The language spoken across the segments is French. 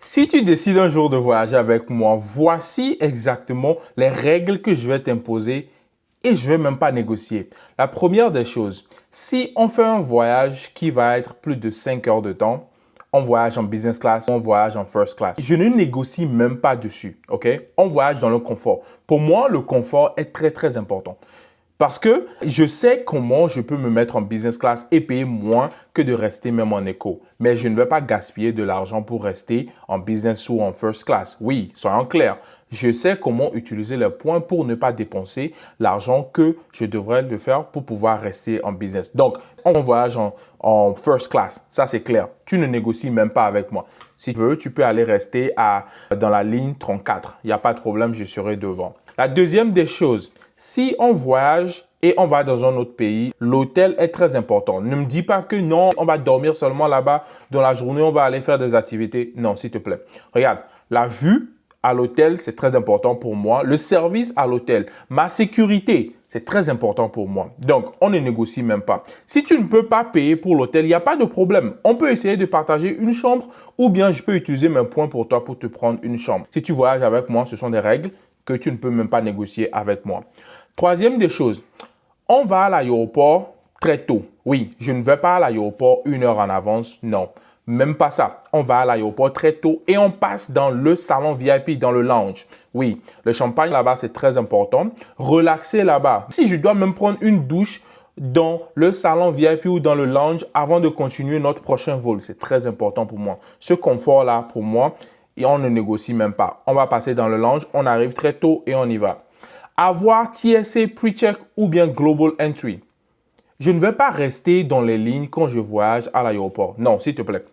Si tu décides un jour de voyager avec moi, voici exactement les règles que je vais t'imposer et je ne vais même pas négocier. La première des choses, si on fait un voyage qui va être plus de 5 heures de temps, on voyage en business class, on voyage en first class. Je ne négocie même pas dessus, ok? On voyage dans le confort. Pour moi, le confort est très, très important. Parce que je sais comment je peux me mettre en business class et payer moins que de rester même en éco. Mais je ne vais pas gaspiller de l'argent pour rester en business ou en first class. Oui, soyons clairs. Je sais comment utiliser les points pour ne pas dépenser l'argent que je devrais le faire pour pouvoir rester en business. Donc, on voyage en first class. Ça, c'est clair. Tu ne négocies même pas avec moi. Si tu veux, tu peux aller rester dans la ligne 34. Il n'y a pas de problème, je serai devant. La deuxième des choses, si on voyage et on va dans un autre pays, l'hôtel est très important. Ne me dis pas que non, on va dormir seulement là-bas. Dans la journée, on va aller faire des activités. Non, s'il te plaît. Regarde, la vue à l'hôtel, c'est très important pour moi. Le service à l'hôtel, ma sécurité, c'est très important pour moi. Donc, on ne négocie même pas. Si tu ne peux pas payer pour l'hôtel, il n'y a pas de problème. On peut essayer de partager une chambre ou bien je peux utiliser mes points pour toi pour te prendre une chambre. Si tu voyages avec moi, ce sont des règles que tu ne peux même pas négocier avec moi. Troisième des choses, on va à l'aéroport très tôt. Oui, je ne vais pas à l'aéroport 1 heure en avance, non. Même pas ça. On va à l'aéroport très tôt et on passe dans le salon VIP, dans le lounge. Oui, le champagne là-bas, c'est très important. Relaxer là-bas. Si je dois même prendre une douche dans le salon VIP ou dans le lounge avant de continuer notre prochain vol, c'est très important pour moi. Ce confort-là, pour moi, et on ne négocie même pas. On va passer dans le lounge, on arrive très tôt et on y va. Avoir TSA Pre-Check ou bien Global Entry. Je ne vais pas rester dans les lignes quand je voyage à l'aéroport. Non, s'il te plaît.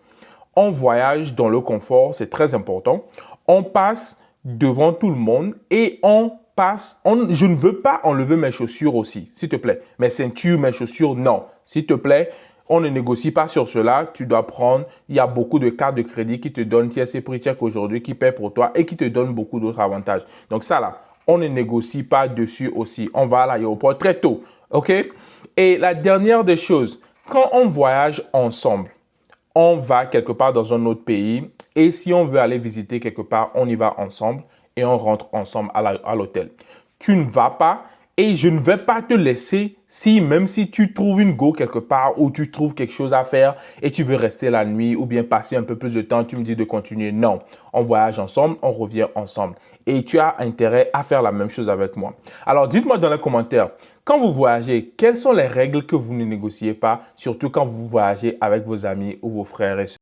On voyage dans le confort, c'est très important. On passe devant tout le monde et on passe. Je ne veux pas enlever mes chaussures aussi, s'il te plaît. Mes ceintures, mes chaussures, non. S'il te plaît, on ne négocie pas sur cela. Tu dois prendre. Il y a beaucoup de cartes de crédit qui te donnent TSA Pre-Check aujourd'hui, qui paient pour toi et qui te donnent beaucoup d'autres avantages. Donc ça là, on ne négocie pas dessus aussi. On va à l'aéroport très tôt, ok? Et la dernière des choses, quand on voyage ensemble, on va quelque part dans un autre pays et si on veut aller visiter quelque part, on y va ensemble et on rentre ensemble à l'hôtel. Tu ne vas pas et je ne vais pas te laisser même si tu trouves une go quelque part ou tu trouves quelque chose à faire et tu veux rester la nuit ou bien passer un peu plus de temps, tu me dis de continuer. Non, on voyage ensemble, on revient ensemble et tu as intérêt à faire la même chose avec moi. Alors, dites-moi dans les commentaires, quand vous voyagez, quelles sont les règles que vous ne négociez pas, surtout quand vous voyagez avec vos amis ou vos frères et sœurs?